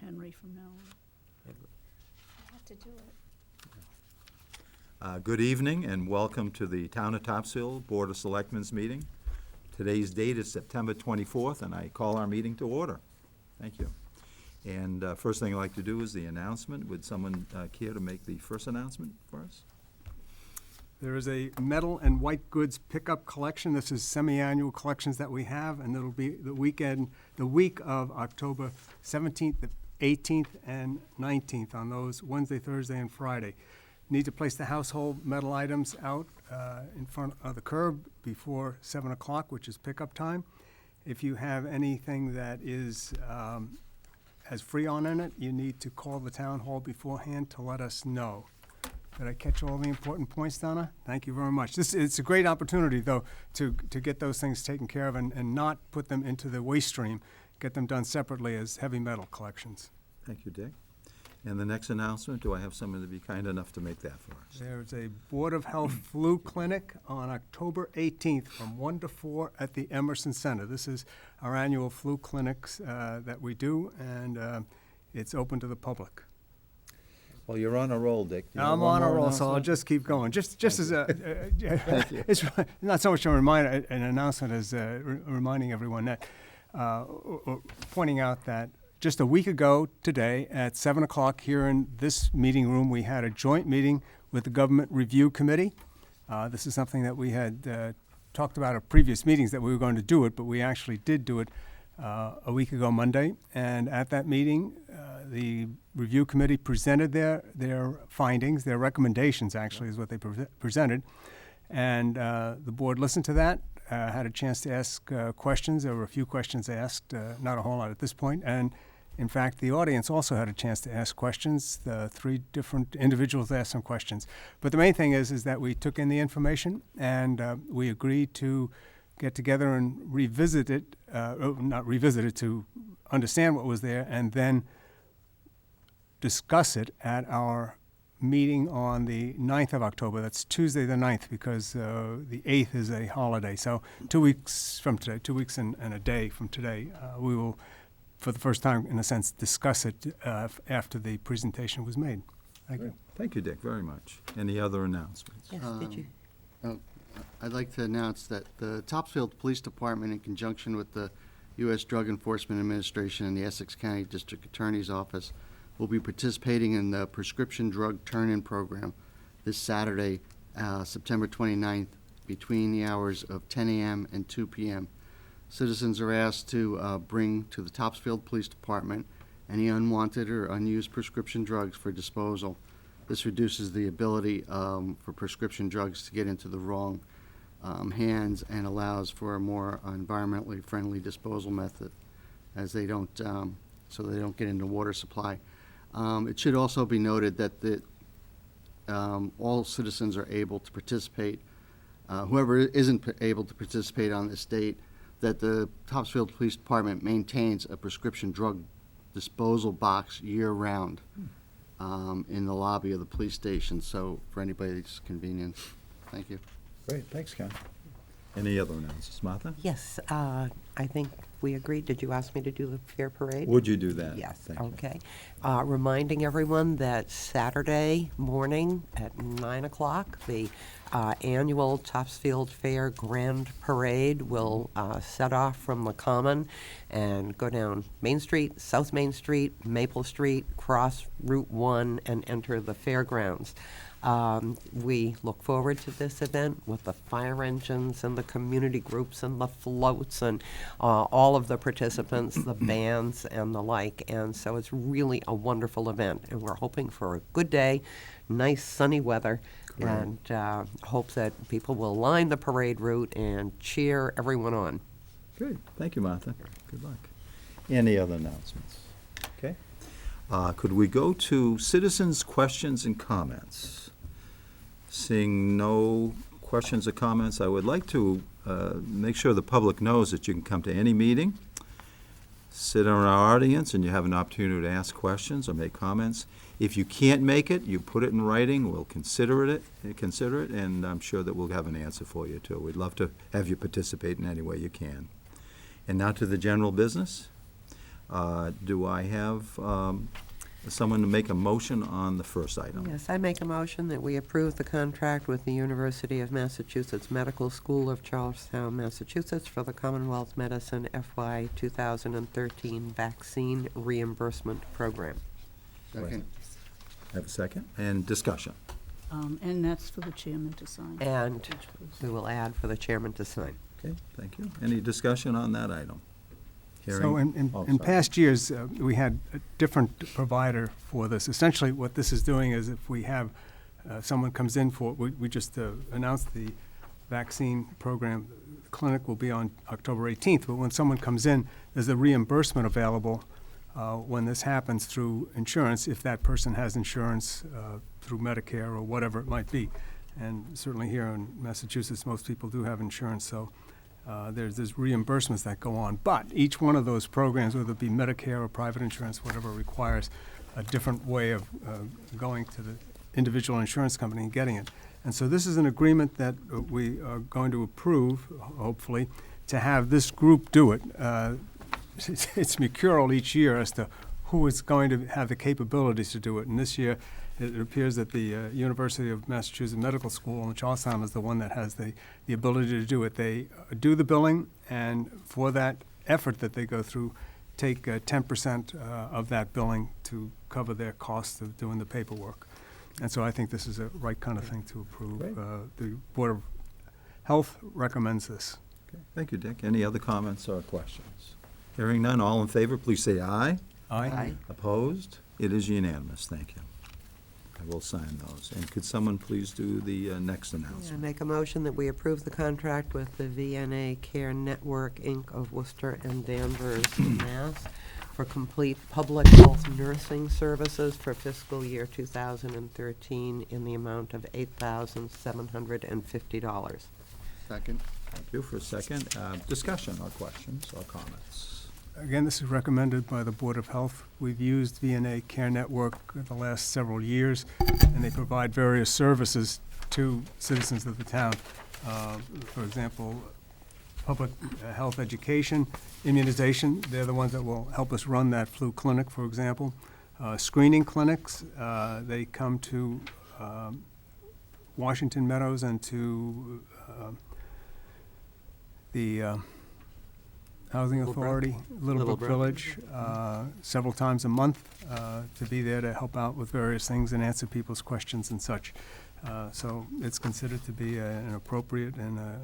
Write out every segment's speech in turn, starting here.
Henry from now on. I have to do it. Good evening and welcome to the Town of Topsfield Board of Selectmen's meeting. Today's date is September 24th, and I call our meeting to order. Thank you. And first thing I'd like to do is the announcement. Would someone care to make the first announcement for us? There is a metal and white goods pickup collection. This is semi-annual collections that we have, and it'll be the week of October 17th, 18th, and 19th on those Wednesday, Thursday, and Friday. Need to place the household metal items out in front of the curb before 7 o'clock, which is pickup time. If you have anything that is has Freon in it, you need to call the town hall beforehand to let us know. Did I catch all the important points, Donna? Thank you very much. It's a great opportunity, though, to get those things taken care of and not put them into the waste stream, get them done separately as heavy metal collections. Thank you, Dick. And the next announcement, do I have someone to be kind enough to make that for us? There's a Board of Health flu clinic on October 18th from 1 to 4 at the Emerson Center. This is our annual flu clinics that we do, and it's open to the public. Well, you're on a roll, Dick. Do you have I'm one on a more roll, so I'll announcement? just keep going. Just as a, Thank you. it's not so much a reminder, an announcement as reminding everyone that, or pointing out that just a week ago today at 7 o'clock here in this meeting room, we had a joint meeting with the Government Review Committee. This is something that we had talked about at previous meetings that we were going to do it, but we actually did do it a week ago Monday. And at that meeting, the Review Committee presented their findings, their recommendations actually is what they presented. And the board listened to that, had a chance to ask questions. There were a few questions asked, not a whole lot at this point. And in fact, the audience also had a chance to ask questions. The 3 different individuals asked some questions. But the main thing is that we took in the information and we agreed to get together and revisit it, not revisit it, to understand what was there and then discuss it at our meeting on the 9th of October. That's Tuesday the 9th because the 8th is a holiday. So 2 weeks from today, 2 weeks and a day from today, we will, for the first time, in a sense, discuss it after the presentation was made. Thank you. Thank you, Dick, very much. Any other announcements? Yes, did you? I'd like to announce that the Topsfield Police Department, in conjunction with the U.S. Drug Enforcement Administration and the Essex County District Attorney's Office, will be participating in the prescription drug turn-in program this Saturday, September 29th, between the hours of 10 a.m. and 2 p.m. Citizens are asked to bring to the Topsfield Police Department any unwanted or unused prescription drugs for disposal. This reduces the ability for prescription drugs to get into the wrong hands and allows for a more environmentally friendly disposal method, as they don't, so they don't get into water supply. It should also be noted that all citizens are able to participate. Whoever isn't able to participate on this date, that the Topsfield Police Department maintains a prescription drug disposal box year-round in the lobby of the police station, so for anybody's convenience. Thank you. Great, thanks, Ken. Any other announcements? Martha? Yes, I think we agreed. Did you ask me to do the fair parade? Would you do that? Yes, Thank you. okay. Reminding everyone that Saturday morning at 9 o'clock, the annual Topsfield Fair Grand Parade will set off from the Common and go down Main Street, South Main Street, Maple Street, cross Route 1, and enter the fairgrounds. We look forward to this event with the fire engines and the community groups and the floats and all of the participants, the bands and the like. And so it's really a wonderful event. And we're hoping for a good day, nice sunny weather, Great. and hope that people will line the parade route and cheer everyone on. Good. Thank you, Martha. Good luck. Any other announcements? Okay. Could we go to citizens' questions and comments? Seeing no questions or comments, I would like to make sure the public knows that you can come to any meeting, sit in our audience, and you have an opportunity to ask questions or make comments. If you can't make it, you put it in writing, we'll consider it, and I'm sure that we'll have an answer for you, too. We'd love to have you participate in any way you can. And now to the general business. Do I have someone to make a motion on the first item? Yes, I make a motion that we approve the contract with the University of Massachusetts Medical School of Charlestown, Massachusetts for the Commonwealth Medicine FY 2013 Vaccine Reimbursement Program. Second. I have a second. And discussion. And that's for the chairman to sign. And we will add for the chairman to sign. Okay, thank you. Any discussion on that item? So in Oh, sorry. past years, we had a different provider for this. Essentially, what this is doing is if we have, someone comes in for, we just announced the vaccine program. The clinic will be on October 18th, but when someone comes in, there's a reimbursement available when this happens through insurance, if that person has insurance through Medicare or whatever it might be. And certainly here in Massachusetts, most people do have insurance, so there's reimbursements that go on. But each one of those programs, whether it be Medicare or private insurance, whatever, requires a different way of going to the individual insurance company and getting it. And so this is an agreement that we are going to approve, hopefully, to have this group do it. It's mercurial each year as to who is going to have the capabilities to do it. And this year, it appears that the University of Massachusetts Medical School in Charlestown is the one that has the ability to do it. They do the billing, and for that effort that they go through, take 10% of that billing to cover their costs of doing the paperwork. And so I think this is a right kind of thing to approve. Great. The Board of Health recommends this. Okay, thank you, Dick. Any other comments or questions? Hearing none, all in favor, please say aye. Aye. Opposed? It is unanimous, thank you. I will sign those. And could someone please do the next I announcement? make a motion that we approve the contract with the VNA Care Network, Inc. of Worcester and Danvers, Mass. for complete public health nursing services for fiscal year 2013 in the amount of $8,750. Second. Thank you for a second. Discussion or questions or comments? Again, this is recommended by the Board of Health. We've used VNA Care Network the last several years, and they provide various services to citizens of the town. For example, public health education, immunization. They're the ones that will help us run that flu clinic, for example. Screening clinics, they come to Washington Meadows and to the Housing Littlebrook. Authority, Littlebrook Littlebrook. Village, several times a month to be there to help out with various things and answer people's questions and such. So it's considered to be an appropriate and a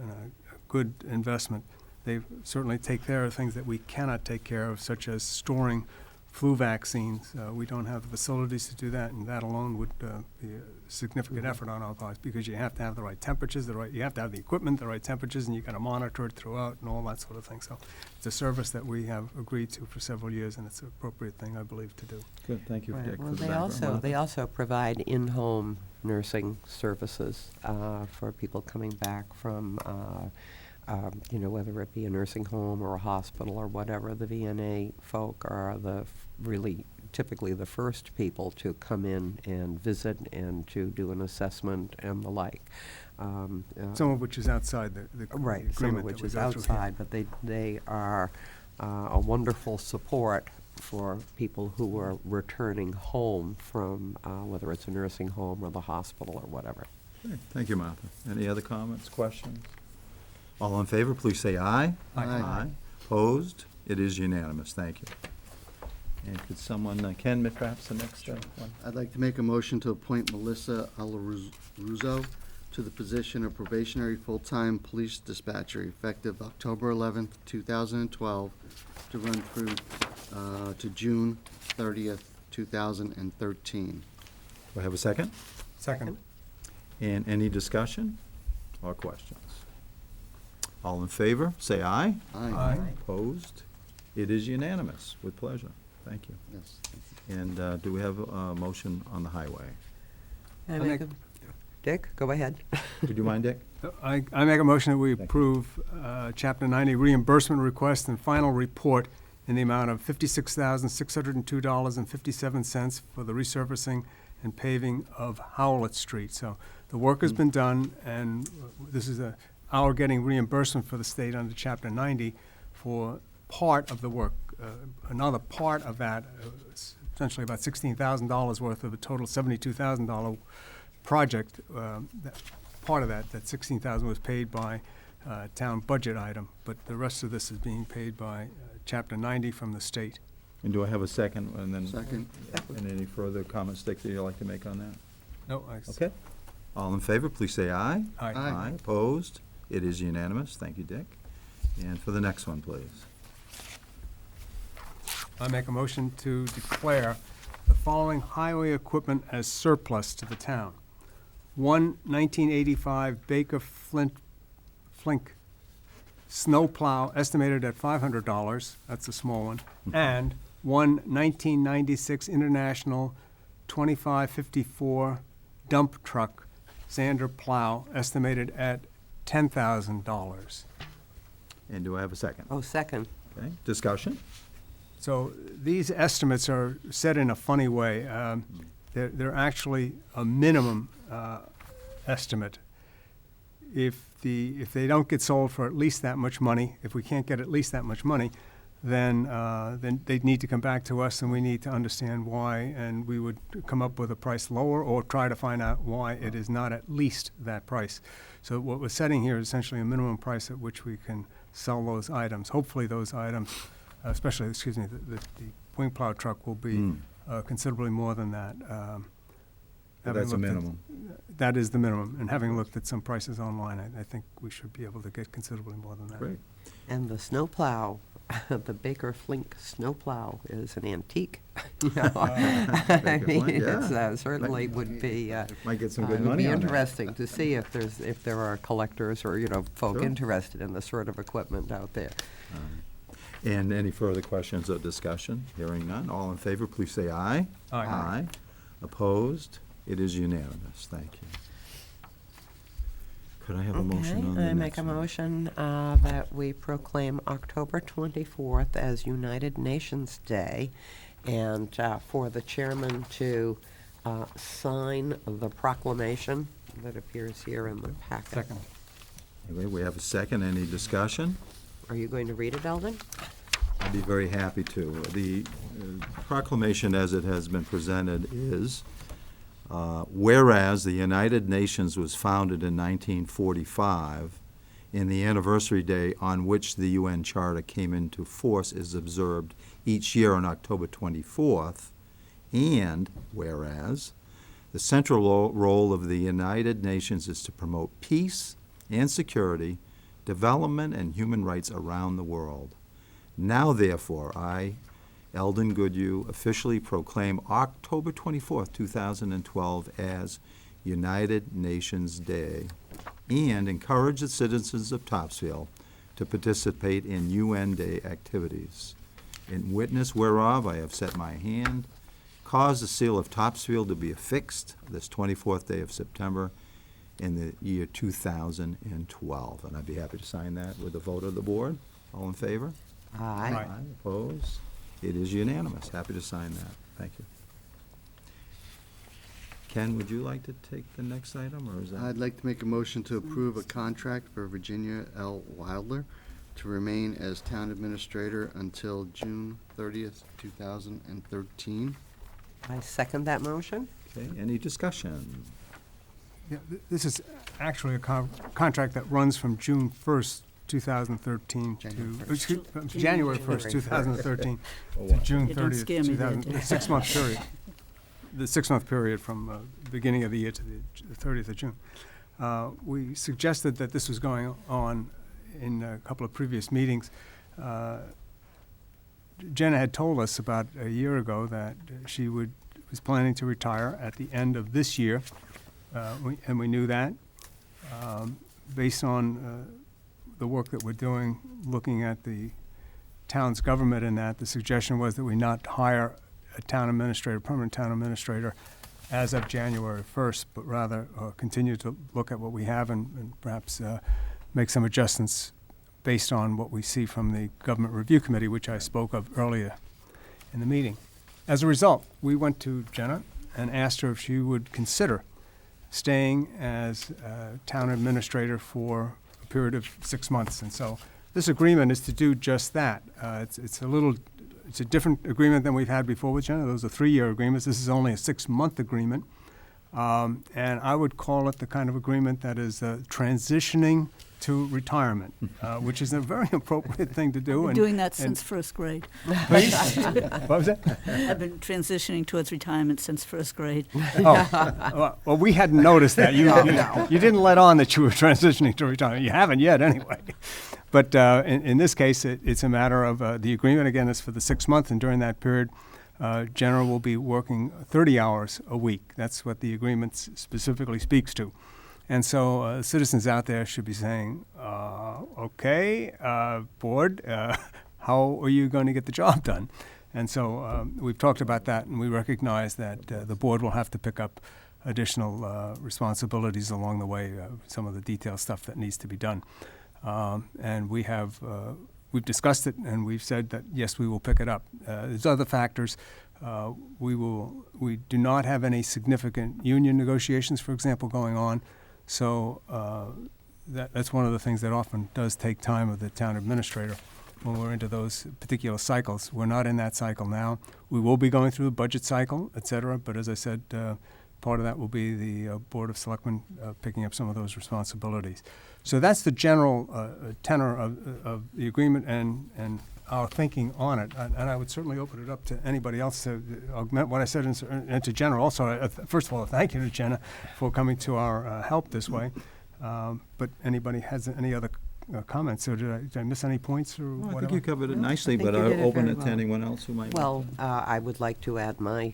good investment. They certainly take care of things that we cannot take care of, such as storing flu vaccines. We don't have the facilities to do that, and that alone would be a significant effort on our part, because you have to have the right temperatures, you have to have the equipment, the right temperatures, and you got to monitor it throughout and all that sort of thing. So it's a service that we have agreed to for several years, and it's an appropriate thing, I believe, to do. Good, thank you, Right. Dick, Well, for the they background. they also provide in-home nursing services for people coming back from, whether it be a nursing home or a hospital or whatever. The VNA folk are really typically the first people to come in and visit and to do an assessment and the like. Some of which is outside the Right, agreement some of which that we is go through here. outside, but they are a wonderful support for people who are returning home from, whether it's a nursing home or the hospital or whatever. Okay, thank you, Martha. Any other comments, questions? All in favor, please say aye. Aye. Opposed? It is unanimous, thank you. And could someone, Ken, perhaps the next one? I'd like to make a motion to appoint Melissa Alaruzo to the position of probationary full-time police dispatcher effective October 11th, 2012, to run through to June 30th, 2013. Do I have a second? Second. And any discussion or questions? All in favor, say aye. Aye. Opposed? It is unanimous, with pleasure. Thank you. Yes. And do we have a motion on the highway? I make a- Dick, go ahead. Would you mind, Dick? I make a motion that we Thank you. approve Chapter 90 reimbursement request and final report in the amount of $56,602.57 for the resurfacing and paving of Howlett Street. So the work has been done, and this is our getting reimbursement for the state under Chapter 90 for part of the work. another part of that, essentially about $16,000 worth of a total $72,000 project. Part of that $16,000 was paid by town budget item, but the rest of this is being paid by Chapter 90 from the state. And do I have a second? And then Second. And any further comments, Dick, that you'd like to make on that? No, Okay. All in favor, please say aye. Aye. Aye. Opposed? It is unanimous. Thank you, Dick. And for the next one, please. I make a motion to declare the following highway equipment as surplus to the town. 1985 Baker Flink snowplow estimated at $500, that's a small one, and 1996 International 2554 dump truck sander plow estimated at $10,000. And do I have a second? Oh, second. Okay, discussion? So these estimates are set in a funny way. They're actually a minimum estimate. If they don't get sold for at least that much money, if we can't get at least that much money, then they'd need to come back to us, and we need to understand why, and we would come up with a price lower or try to find out why it is not at least that price. So what we're setting here is essentially a minimum price at which we can sell those items. Hopefully those items, especially, the wing plow truck will be considerably more than that. But Having that's a looked at- minimum. That is the minimum, and having looked at some prices online, I think we should be able to get considerably more than that. Great. And the snowplow, the Baker Flink snowplow is an antique. You know? I Baker mean, Flink, it's, yeah. certainly would be, Might get some it good would money be on that. interesting to see if there are collectors or, folk Sure. interested in this sort of equipment out there. And any further questions or discussion? Hearing none. All in favor, please say aye. Aye. Aye. Opposed? It is unanimous. Thank you. Could I have a motion on the I next make a one? motion that we proclaim October 24th as United Nations Day, and for the chairman to sign the proclamation that appears here in the packet. Second. Anyway, we have a second. Any discussion? Are you going to read it, Eldon? I'd be very happy to. The proclamation as it has been presented is, whereas the United Nations was founded in 1945, and the anniversary day on which the UN Charter came into force is observed each year on October 24th, and whereas the central role of the United Nations is to promote peace and security, development, and human rights around the world. Now, therefore, I, Eldon Goodhue, officially proclaim October 24th, 2012 as United Nations Day, and encourage the citizens of Topsfield to participate in UN Day activities. In witness whereof, I have set my hand, caused the seal of Topsfield to be affixed this 24th day of September in the year 2012. And I'd be happy to sign that with a vote of the board. All in favor? Aye. Opposed? It is unanimous. Happy to sign that. Thank you. Ken, would you like to take the next item, or is that? I'd like to make a motion to approve a contract for Virginia L. Wilder to remain as town administrator until June 30th, 2013. I second that motion. Okay, any discussion? Yeah, this is actually a contract that runs from June 1st, 2013 January to, 1st. excuse, January 1st, 2013 Oh, to wow. June Yeah, don't 30th, scare me there, 2000, Dick. the 6-month period. The 6-month period from beginning of the year to the 30th of June. We suggested that this was going on in a couple of previous meetings. Jenna had told us about a year ago that she was planning to retire at the end of this year, and we knew that. Based on the work that we're doing, looking at the town's government in that, the suggestion was that we not hire a town administrator, permanent town administrator, as of January 1st, but rather continue to look at what we have and perhaps make some adjustments based on what we see from the Government Review Committee, which I spoke of earlier in the meeting. As a result, we went to Jenna and asked her if she would consider staying as town administrator for a period of 6 months. And so this agreement is to do just that. It's a little it's a different agreement than we've had before with Jenna. Those are 3-year agreements. This is only a 6-month agreement. And I would call it the kind of agreement that is transitioning to retirement, which is a very appropriate thing to do. I've been doing that since first grade. Please? What was that? I've been transitioning towards retirement since first grade. Oh, well, we hadn't noticed that. You didn't let on that you were transitioning to retirement. You haven't yet, anyway. But in this case, it's a matter of the agreement, again, is for the 6 months, and during that period, Jenna will be working 30 hours a week. That's what the agreement specifically speaks to. And so citizens out there should be saying, okay, board, how are you going to get the job done? And so we've talked about that, and we recognize that the board will have to pick up additional responsibilities along the way, some of the detailed stuff that needs to be done. And we've discussed it, and we've said that, yes, we will pick it up. There's other factors. We do not have any significant union negotiations, for example, going on. So that's one of the things that often does take time with the town administrator when we're into those particular cycles. We're not in that cycle now. We will be going through the budget cycle, et cetera, but as I said, part of that will be the Board of Selectmen picking up some of those responsibilities. So that's the general tenor of the agreement and our thinking on it. And I would certainly open it up to anybody else to augment what I said and to Jenna also. First of all, thank you to Jenna for coming to our help this way. But anybody has any other comments? Or did I miss any points or Well, I whatever? think you covered it nicely, I think but you I'll did it open very it to well. anyone else who might. Well, I would like to add my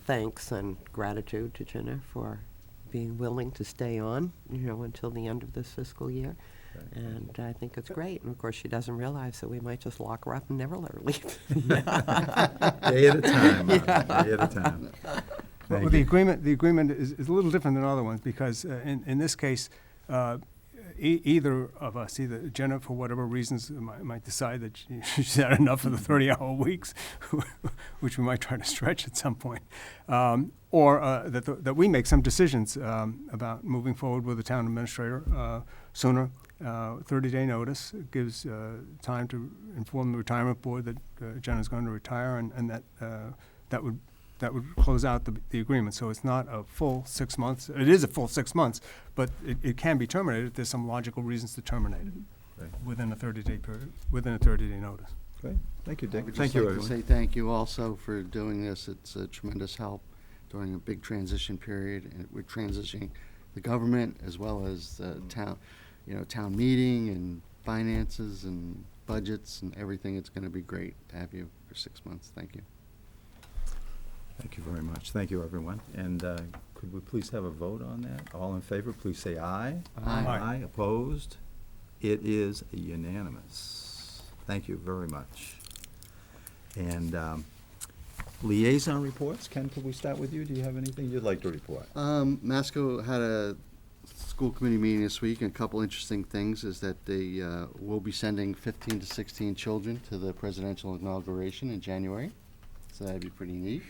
thanks and gratitude to Jenna for being willing to stay on, until the end of this fiscal year. And I think it's great. And of course, she doesn't realize that we might just lock her up and never let her leave. Day at a time, Martha, day at a time. Well, Thank the you. agreement is a little different than other ones because in this case, either of us, either Jenna, for whatever reasons, might decide that she's had enough of the 30-hour weeks, which we might try to stretch at some point, or that we make some decisions about moving forward with the town administrator sooner. 30-day notice gives time to inform the retirement board that Jenna's going to retire, and that would close out the agreement. So it's not a full 6 months. It is a full 6 months, but it can be terminated if there's some logical reasons to terminate it Right. within a 30-day period, within a 30-day notice. Great, thank you, I Dick. would Thank just you, like to everyone. say thank you also for doing this. It's a tremendous help during a big transition period, and we're transitioning the government as well as the town meeting and finances and budgets and everything. It's going to be great to have you for 6 months. Thank you. Thank you very much. Thank you, everyone. And could we please have a vote on that? All in favor, please say aye. Aye. Aye. Opposed? It is a Thank you very much. And liaison reports. Ken, could we start with you? Do you have anything you'd like to report? Masco had a school committee meeting this week, and a couple interesting things is that they will be sending 15 to 16 children to the presidential inauguration in January, so that'd be pretty neat.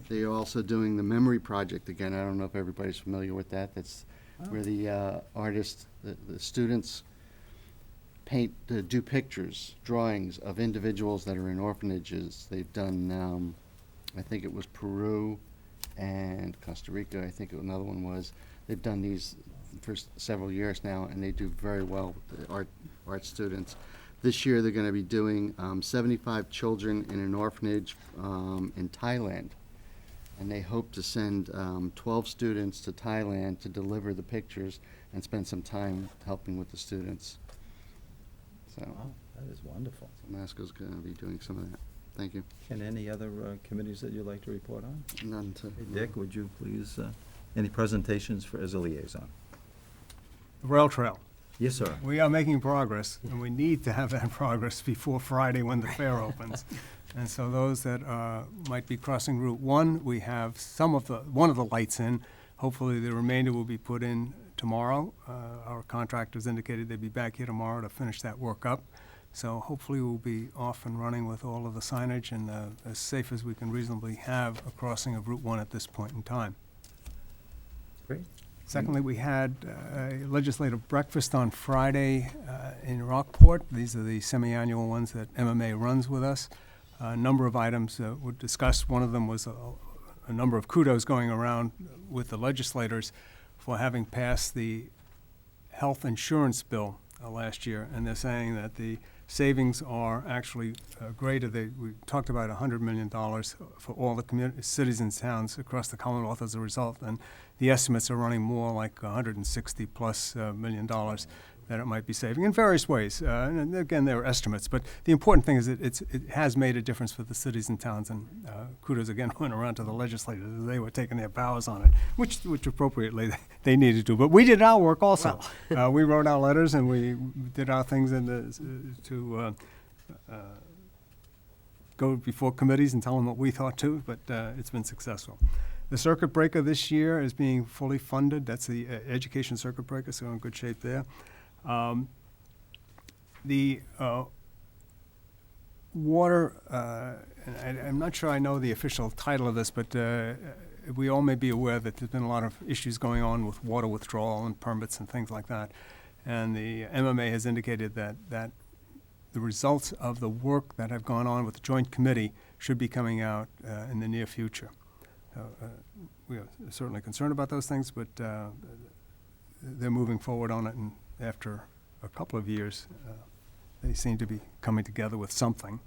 They are also doing the Memory Project again. I don't know if everybody's familiar with that. That's where the artists, the students do pictures, drawings of individuals that are in orphanages. They've done, I think it was Peru and Costa Rica, I think another one was. They've done these for several years now, and they do very well with the art students. This year, they're going to be doing 75 children in an orphanage in Thailand, and they hope to send 12 students to Thailand to deliver the pictures and spend some time helping with the students. So, Wow, that is wonderful. Masco's going to be doing some of that. Thank you. Ken, any other committees that you'd like to report on? None to. Hey, Dick, would you please, any presentations as a liaison? Rail Trail. Yes, sir. We are making progress, and we need to have that progress before Friday when the fair opens. And so those that might be crossing Route 1, we have one of the lights in. Hopefully the remainder will be put in tomorrow. Our contractors indicated they'd be back here tomorrow to finish that work up. So hopefully we'll be off and running with all of the signage and as safe as we can reasonably have a crossing of Route 1 at this point in time. Great. Secondly, we had a legislative breakfast on Friday in Rockport. These are the semi-annual ones that MMA runs with us. a number of items were discussed. One of them was a number of kudos going around with the legislators for having passed the health insurance bill last year, and they're saying that the savings are actually greater. We talked about $100 million for all the cities and towns across the Commonwealth as a result, and the estimates are running more like $160+ million that it might be saving in various ways. And again, they're estimates, but the important thing is that it has made a difference for the cities and towns, and kudos again went around to the legislators. They were taking their bows on it, which appropriately they needed to. But we did our work also. We wrote our letters and we did our things to go before committees and tell them what we thought too, but it's been successful. The circuit breaker this year is being fully funded. That's the education circuit breaker, so in good shape there. The water, and I'm not sure I know the official title of this, but we all may be aware that there's been a lot of issues going on with water withdrawal and permits and things like that. And the MMA has indicated that the results of the work that have gone on with the Joint Committee should be coming out in the near future. We are certainly concerned about those things, but they're moving forward on it, and after a couple of years, they seem to be coming together with something.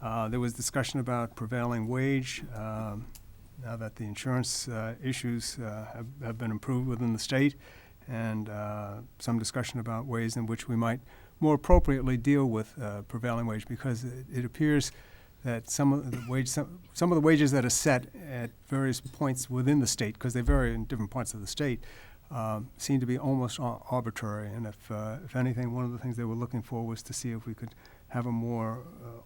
There was discussion about prevailing wage. Now that the insurance issues have been improved within the state, and some discussion about ways in which we might more appropriately deal with prevailing wage, because it appears that some of the wages that are set at various points within the state, because they vary in different parts of the state, seem to be almost arbitrary. And if anything, one of the things they were looking for was to see if we could have a more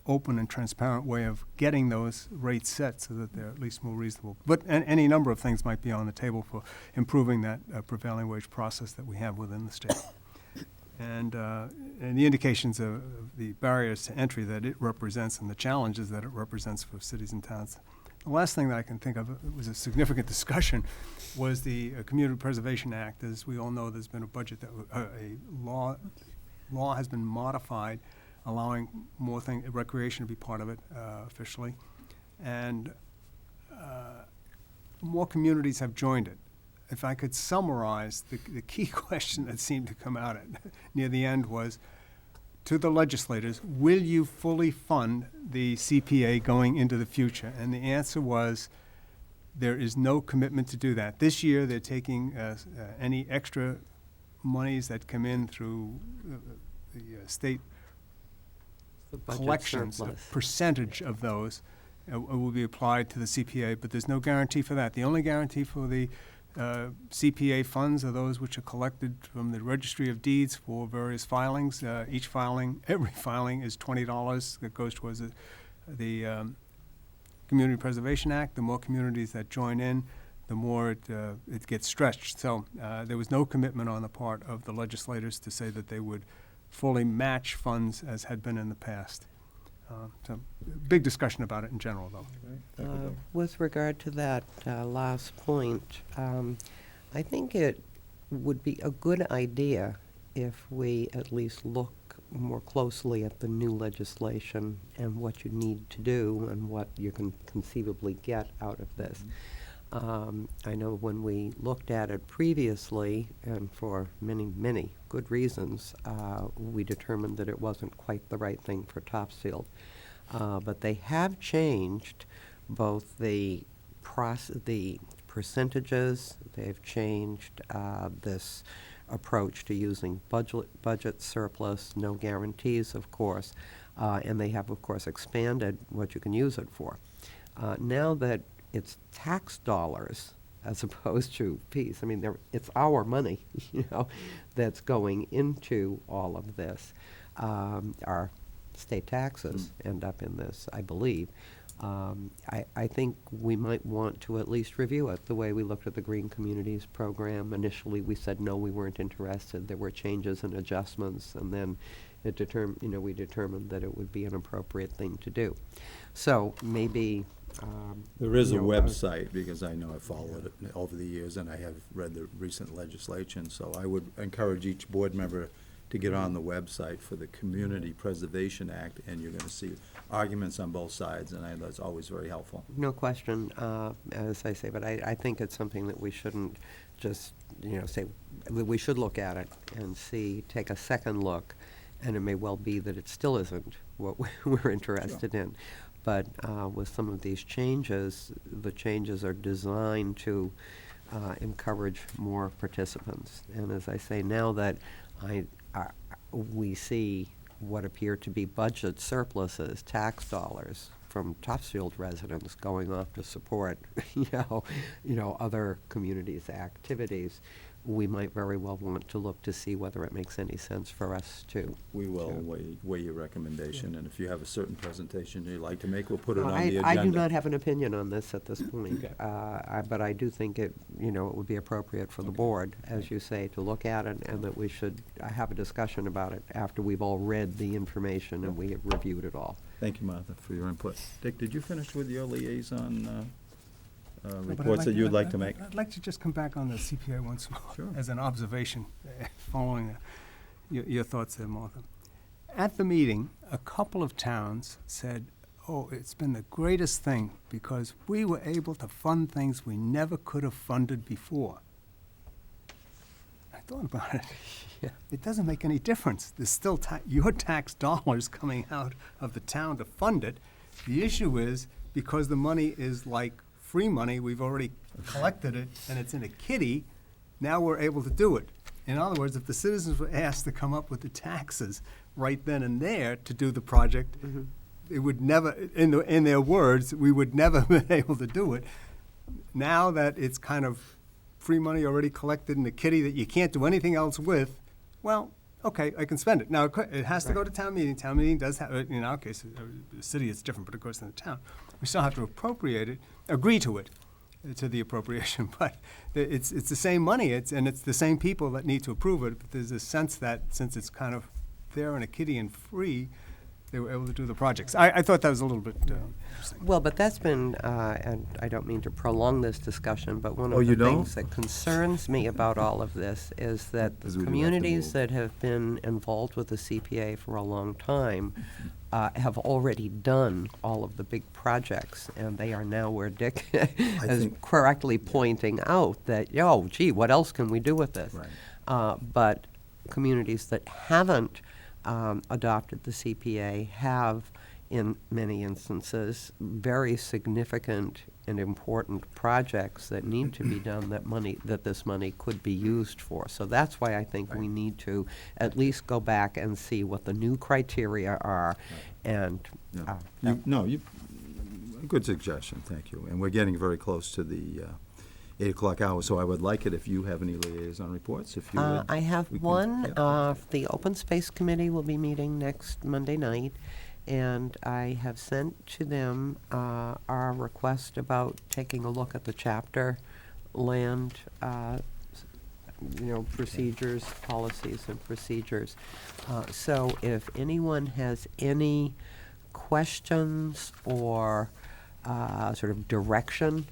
open and transparent way of getting those rates set so that they're at least more reasonable. But any number of things might be on the table for improving that prevailing wage process that we have within the state. And the indications of the barriers to entry that it represents and the challenges that it represents for cities and towns. The last thing that I can think of, it was a significant discussion, was the Community Preservation Act. As we all know, there's been a budget that a law has been modified, allowing more recreation to be part of it officially, and more communities have joined it. If I could summarize, the key question that seemed to come out near the end was, to the legislators, will you fully fund the CPA going into the future? And the answer was, there is no commitment to do that. This year, they're taking any extra monies that come in through the state collections, a percentage of those will be applied to the CPA, but there's no guarantee for that. The only guarantee for the CPA funds are those which are collected from the Registry of Deeds for various filings. Every filing is $20 that goes towards the Community Preservation Act. The more communities that join in, the more it gets stretched. So there was no commitment on the part of the legislators to say that they would fully match funds as had been in the past. So big discussion about it in general, though. With regard to that last point, I think it would be a good idea if we at least look more closely at the new legislation and what you need to do and what you can conceivably get out of this. I know when we looked at it previously, and for many, many good reasons, we determined that it wasn't quite the right thing for Topsfield. But they have changed both the percentages, they've changed this approach to using budget surplus, no guarantees, of course, and they have, of course, expanded what you can use it for. Now that it's tax dollars as opposed to fees, I mean, it's our money, that's going into all of this. Our state taxes end up in this, I believe. I think we might want to at least review it the way we looked at the Green Communities program. Initially, we said no, we weren't interested. There were changes and adjustments, and then we determined that it would be an appropriate thing to do. So maybe there is a website, because I know I followed it over the years, and I have read the recent legislation. So I would encourage each board member to get on the website for the Community Preservation Act, and you're going to see arguments on both sides, and that's always very helpful. No question, as I say, but I think it's something that we shouldn't just, say, that we should look at it and see, take a second look, and it may well be that it still isn't what we're interested in. But with some of these changes, the changes are designed to encourage more participants. And as I say, now that we see what appear to be budget surpluses, tax dollars from Topsfield residents going off to support, other communities' activities, we might very well want to look to see whether it makes any sense for us to. We will weigh your recommendation, and if you have a certain presentation you'd like to make, we'll put it on the I agenda. do not have an opinion on this at this point, but I do think it would be appropriate for the board, as you say, to look at it, and that we should have a discussion about it after we've all read the information and we have reviewed it all. Thank you, Martha, for your input. Dick, did you finish with your liaison No, but I'd reports that you'd like to make? I'd like to just come back on the CPA once more, Sure. as an observation, following your thoughts there, Martha. At the meeting, a couple of towns said, oh, it's been the greatest thing because we were able to fund things we never could have funded before. I thought about it. Yeah. It doesn't make any difference. There's still your tax dollars coming out of the town to fund it. The issue is, because the money is like free money, we've already collected it, and it's in a kitty, now we're able to do it. In other words, if the citizens were asked to come up with the taxes right then and there to do the project, it would never, in their words, we would never have been able to do it. Now that it's kind of free money already collected in a kitty that you can't do anything else with, well, okay, I can spend it. Now, it has to go to town meeting. Town meeting does have, in our case, the city is different, but of course in the town. We still have to appropriate it, agree to it, to the appropriation, but it's the same money, and it's the same people that need to approve it, but there's a sense that since it's kind of there in a kitty and free, they were able to do the projects. I thought that was a little bit interesting. Well, but that's been, and I don't mean to prolong this discussion, but one Oh, of you the don't? things that concerns me about all of this is that Because the we do have to communities move. that have been involved with the CPA for a long time have already done all of the big projects, and they are now where Dick is think- correctly pointing out that, oh, gee, what else can we do with this? Right. But communities that haven't adopted the CPA have, in many instances, very significant and important projects that need to be done that this money could be used for. So that's why I think we need to at least go back and see what the new criteria are, and Yeah. Good suggestion, thank you. And we're getting very close to the 8 o'clock hour, so I would like it if you have any liaison reports, if you would. I have we can- one. yeah. The Open Space Committee will be meeting next Monday night, and I have sent to them our request about taking a look at the chapter land, procedures, policies and procedures. So if anyone has any questions or sort of direction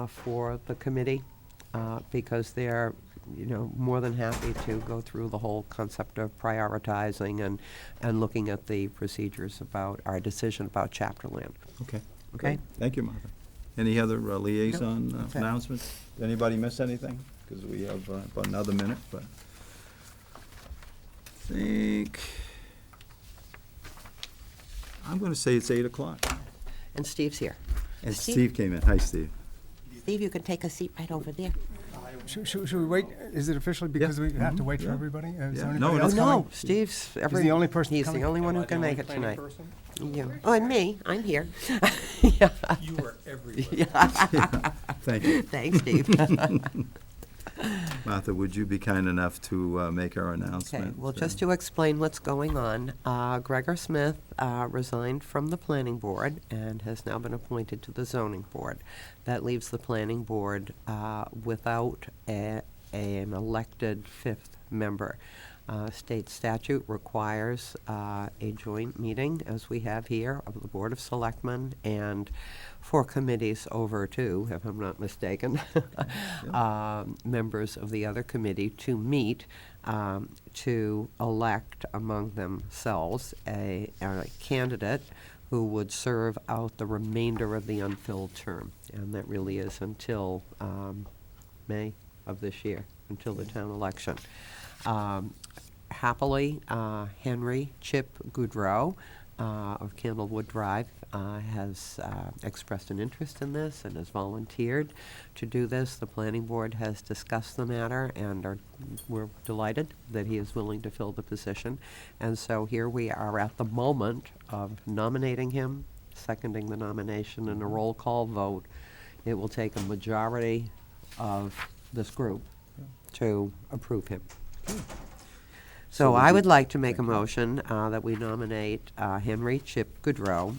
for the committee, because they're, more than happy to go through the whole concept of prioritizing and looking at the procedures about our decision about chapter land. Okay. Okay? Great. Thank you, Martha. Any other liaison Okay. announcements? Did anybody miss anything? Because we have about another minute, but I think, I'm going to say it's 8 o'clock. And Steve's here. And Steve? Steve came in. Hi, Steve. Steve, you can take a seat right over there. Should we wait? Is it officially because we have to wait for Yeah. everybody? Is Yeah. there No, anybody else no. coming? No, Steve's the only person He's coming? the only one who can make it tonight. You. Oh, and me, I'm here. You are everywhere. Thank you. Thanks, Steve. Martha, would you be kind enough to make our Okay, announcement? well, just to explain what's going on, Gregor Smith resigned from the planning board and has now been appointed to the zoning board. That leaves the planning board without an elected fifth member. State statute requires a joint meeting, as we have here, of the Board of Selectmen and 4 committees over 2, if I'm not mistaken, members of the other committee to meet to elect among themselves a candidate who would serve out the remainder of the unfilled term. And that really is until May of this year, until the town election. Happily, Henry Chip Goudreau of Candlewood Drive has expressed an interest in this and has volunteered to do this. The planning board has discussed the matter, and we're delighted that he is willing to fill the position. And so here we are at the moment of nominating him, seconding the nomination, and a roll call vote. It will take a majority of this group to approve him. So I would like to make a motion that we nominate Henry Chip Goudreau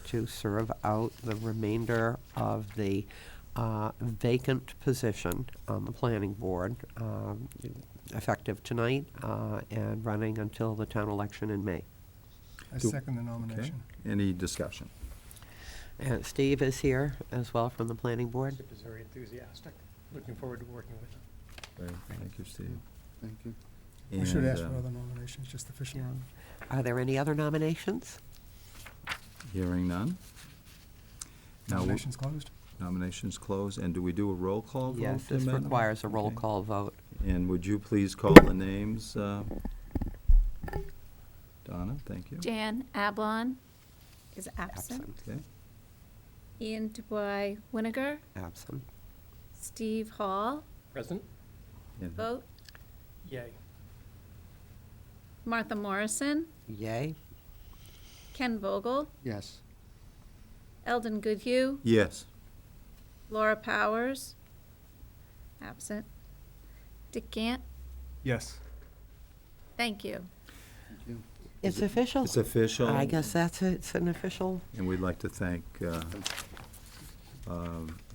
to serve out the remainder of the vacant position on the planning board, effective tonight and running until the town election in May. I second the nomination. Okay. Any discussion? And Steve is here as well from the planning board. Chip is very enthusiastic. Looking forward to working with him. Great. Thank you, Steve. Thank you. We should And, ask for other nominations, just official. Are there any other nominations? Hearing none. Now, Nominations closed? nominations closed, and do we do a roll call vote? Yes, this Amanda? requires a roll Okay. call vote. And would you please call the names? Donna, thank you. Jan Ablon is absent. Okay. Ian Dubois Winiger, Absent. Steve Hall, Present? And- vote. Yay. Martha Morrison, Yay. Ken Vogel, Yes. Eldon Goodhue, Yes. Laura Powers, absent. Dick Gant, Yes. thank you. Thank you. It's official. It's official. I guess it's an official. And we'd like to thank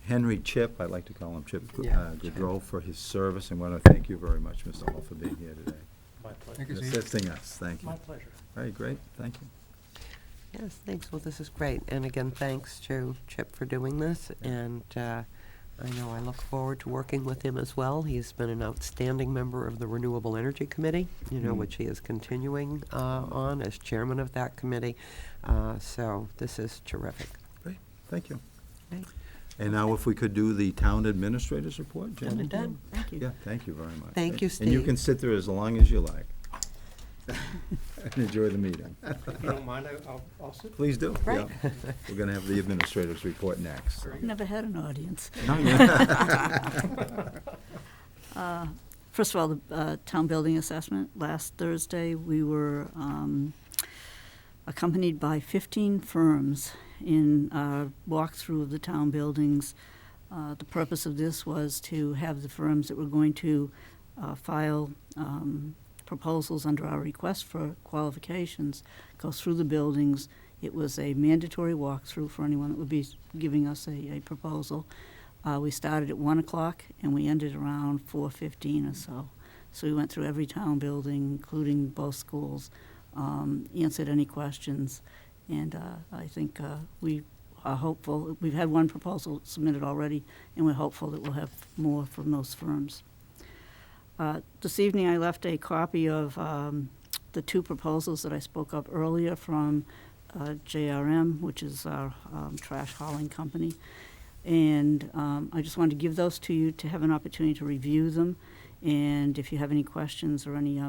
Henry Chip, I'd like to call him Chip Goudreau, for his service, and want to thank you very much, Mr. Hall, for being here today. My pleasure. Thank you, Steve. Assisting us, thank you. My pleasure. All right, great, thank you. Yes, thanks. Well, this is great. And again, thanks to Chip for doing this. And I know I look forward to working with him as well. He's been an outstanding member of the Renewable Energy Committee, which he is continuing on as chairman of that committee. So this is terrific. Great, thank you. Right. And now if we could do the town administrator's report, Jen? Done and done. Thank you. Yeah, thank you very much. Thank you, And you Steve. can sit there as long as you like. And enjoy the meeting. If you don't mind, I'll sit. Please do. Right. Yeah. We're going to have the administrator's report next. Very I've good. never had an audience. No, yeah. First of all, the town building assessment. Last Thursday, we were accompanied by 15 firms in our walkthrough of the town buildings. The purpose of this was to have the firms that were going to file proposals under our request for qualifications go through the buildings. It was a mandatory walkthrough for anyone that would be giving us a proposal. We started at 1 o'clock and we ended around 4:15 or so. So we went through every town building, including both schools, answered any questions, and I think we are hopeful. We've had one proposal submitted already, and we're hopeful that we'll have more from those firms. This evening, I left a copy of the two proposals that I spoke of earlier from JRM, which is our trash hauling company. And I just wanted to give those to you to have an opportunity to review them. And if you have any questions or any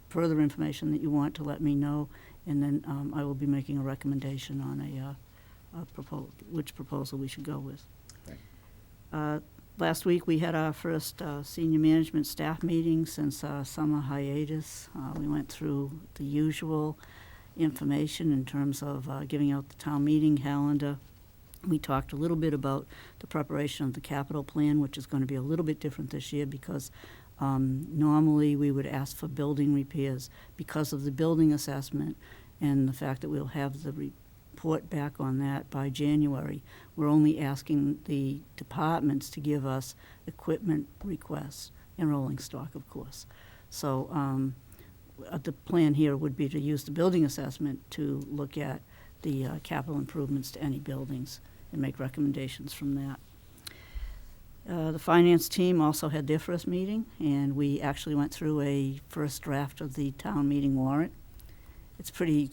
further information that you want, to let me know. And then I will be making a recommendation on which proposal we should go with. Last week, we had our first senior management staff meeting since our summer hiatus. We went through the usual information in terms of giving out the town meeting calendar. We talked a little bit about the preparation of the capital plan, which is going to be a little bit different this year because normally we would ask for building repairs. Because of the building assessment and the fact that we'll have the report back on that by January, we're only asking the departments to give us equipment requests and rolling stock, of course. So the plan here would be to use the building assessment to look at the capital improvements to any buildings and make recommendations from that. The finance team also had their first meeting, and we actually went through a first draft of the town meeting warrant. It's pretty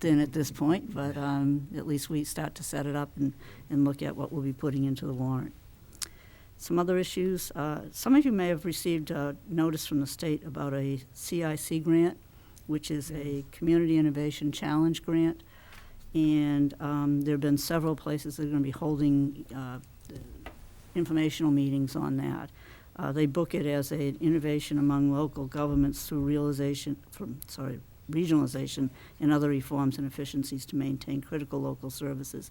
thin at this point, but at least we start to set it up and look at what we'll be putting into the warrant. Some other issues, some of you may have received a notice from the state about a CIC grant, which is a Community Innovation Challenge grant. And there have been several places that are going to be holding informational meetings on that. They book it as an innovation among local governments through regionalization and other reforms and efficiencies to maintain critical local services.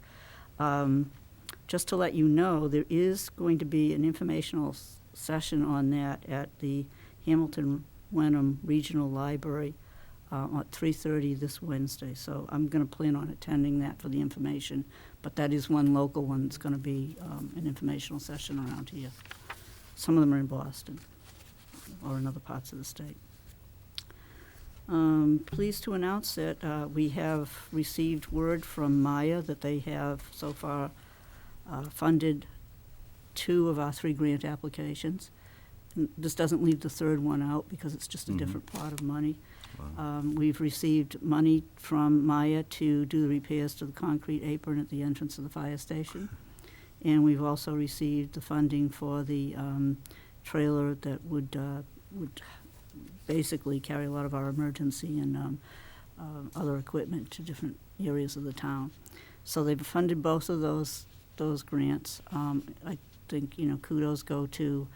Just to let you know, there is going to be an informational session on that at the Hamilton Wenham Regional Library at 3:30 this Wednesday. So I'm going to plan on attending that for the information, but that is one local one that's going to be an informational session around here. Some of them are in Boston or in other parts of the state. Pleased to announce that we have received word from Maya that they have so far funded 2 of our 3 grant applications. And this doesn't leave the third one out because it's just a different pot of money. Wow. We've received money from Maya to do the repairs to the concrete apron at the entrance of the fire station. And we've also received the funding for the trailer that would basically carry a lot of our emergency and other equipment to different areas of the town. So they've funded both of those grants. I think, kudos go to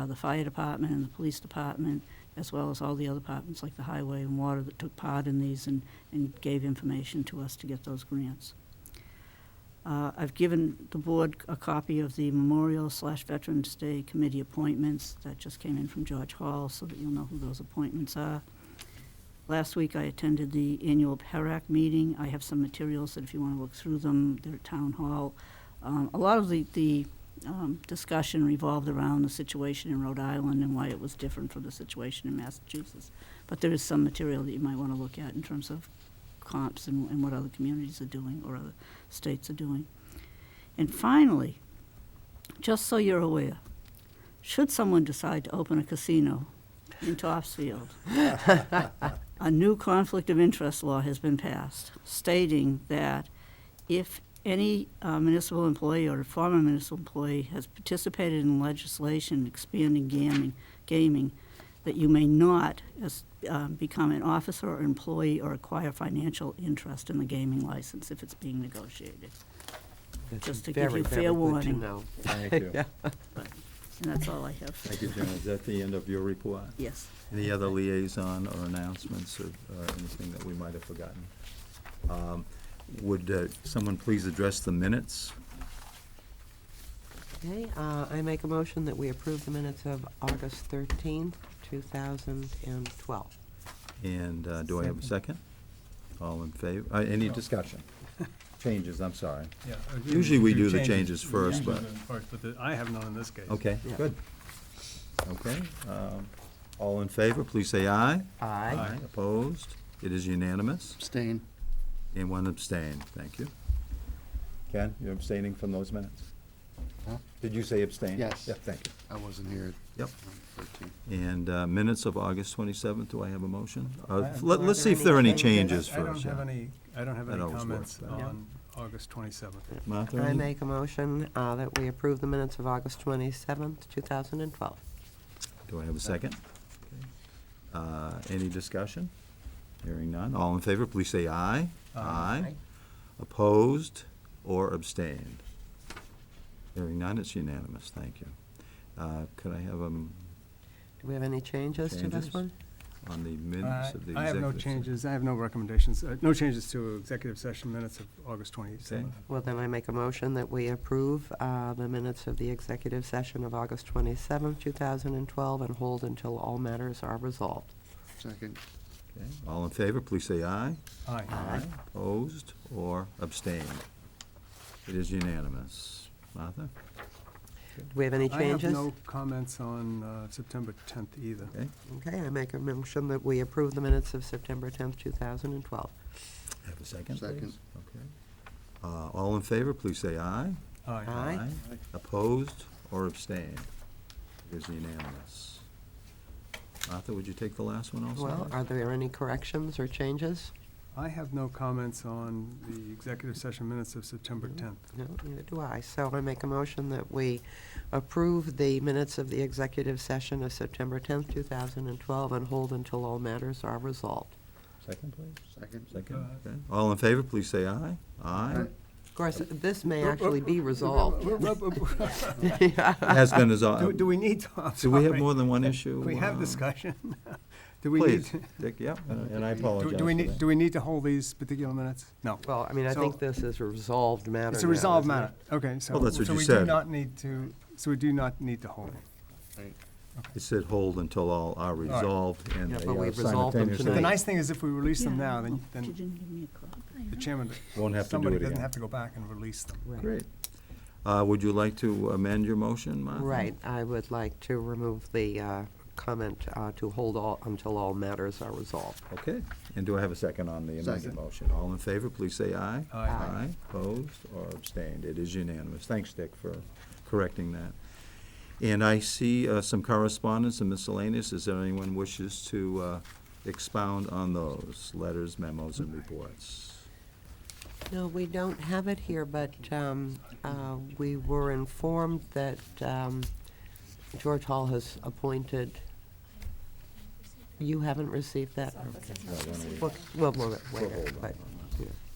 the fire department and the police department, as well as all the other departments like the highway and water that took part in these and gave information to us to get those grants. I've given the board a copy of the Memorial/Veterans Day Committee appointments. That just came in from George Hall so that you'll know who those appointments are. Last week I attended the annual PERAC meeting. I have some materials that if you want to look through them, they're at Town Hall. A lot of the discussion revolved around the situation in Rhode Island and why it was different from the situation in Massachusetts. But there is some material that you might want to look at in terms of comps and what other communities are doing or other states are doing. And finally, just so you're aware, should someone decide to open a casino in Topsfield, a new conflict of interest law has been passed stating that if any municipal employee or former municipal employee has participated in legislation expanding gaming, that you may not become an officer or employee or acquire financial interest in the gaming license if it's being negotiated. That's Just to give you very, fair very good to warning. know. Thank you. Yeah. And that's all I have. Thank you, Jen. Is that the end of your report? Yes. Any other liaison or announcements or anything that we might have forgotten? Would someone please address the minutes? Okay, I make a motion that we approve the minutes of August 13th, 2012. And do I have a second? All in favor? Any discussion? Changes, I'm sorry. Yeah, Usually we do the changes first, but, I have none in this case. okay, Yeah. good. Okay, all in favor, please say aye. Aye. Opposed? It is unanimous. Abstain. And one abstain, thank you. Ken, you're abstaining from those minutes? Huh? Did you say abstain? Yes. Yeah, thank you. I wasn't here Yep. on 13. And minutes of August 27th, do I have a motion? have- Let's see if there are any changes I don't first. have yeah. I don't have That any always comments works better. on August 27th. Martha, I any? make a motion that we approve the minutes of August 27th, 2012. Do I have a second? Any discussion? Hearing none. All in favor, please say aye. Aye. Opposed or abstained? Hearing none, it's unanimous. Thank you. Could I have Do we have any changes to this Changes? one? on the minutes of the executive? I have no session? changes, I have no recommendations, no changes to executive session minutes of August 27th. Well, then I make a motion that we approve the minutes of the executive session of August 27th, 2012, and hold until all matters are resolved. Second. Okay. All in favor, please say aye. Aye. Opposed or abstained? It is unanimous. Martha? Do we have any I changes? have no comments on September 10th either. Okay. Okay, I make a motion that we approve the minutes of September 10th, 2012. Have a second, please? Second. Okay. All in favor, please say aye. Aye. Opposed or abstained? It is unanimous. Martha, would you take the last one also? Well, are there any corrections or changes? I have no comments on the executive session minutes of September 10th. No, neither do I. So I make a motion that we approve the minutes of the executive session of September 10th, 2012, and hold until all matters are resolved. Second, please. Second. Second, okay. All in favor, please say aye. Aye. Of course, this may actually be resolved. Has been resolved. Do we need to, I'm Do we have sorry. more than one issue? We have discussion. Do we need, Please, to- Dick, yep, and I apologize do we for need, that. do we need to hold these particular minutes? No. Well, I mean, I So- think this is a resolved matter. It's a now, resolved isn't it? matter. Okay, so. Well, that's what so you we said. do not need to, so we do not need to hold it. Right. It said hold until all are resolved, and Yeah, they but are we've resolved them But the tonight. simultaneously. nice thing is if we release them Yeah. now, You then didn't give me a copy. the chairman, Won't have to do somebody it doesn't again. have to go back and release them. Right. Great. Would you like to amend your motion, Martha? Right, I would like to remove the comment to hold all, until all matters are resolved. Okay, and do I have a second on the amended Second. motion? All in favor, please say aye. Aye. Aye, opposed or abstained? It is unanimous. Thanks, Dick, for correcting that. And I see some correspondence and miscellaneous. Is there anyone wishes to expound on those letters, memos, and reports? No, we don't have it here, but we were informed that George Hall has appointed, you haven't received that? We'll move it We'll later, hold on but, that.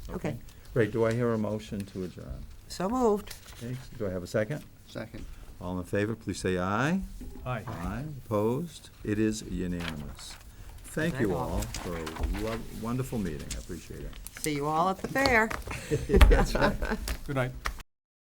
yeah. Okay, Great, do I hear a motion to adjourn? so moved. Okay, do I have a second? Second. All in favor, please say aye. Aye. Aye, opposed? It is unanimous. Thank you Good night, all. all for a wonderful meeting. I appreciate it. See you all at the fair. That's right. Good night.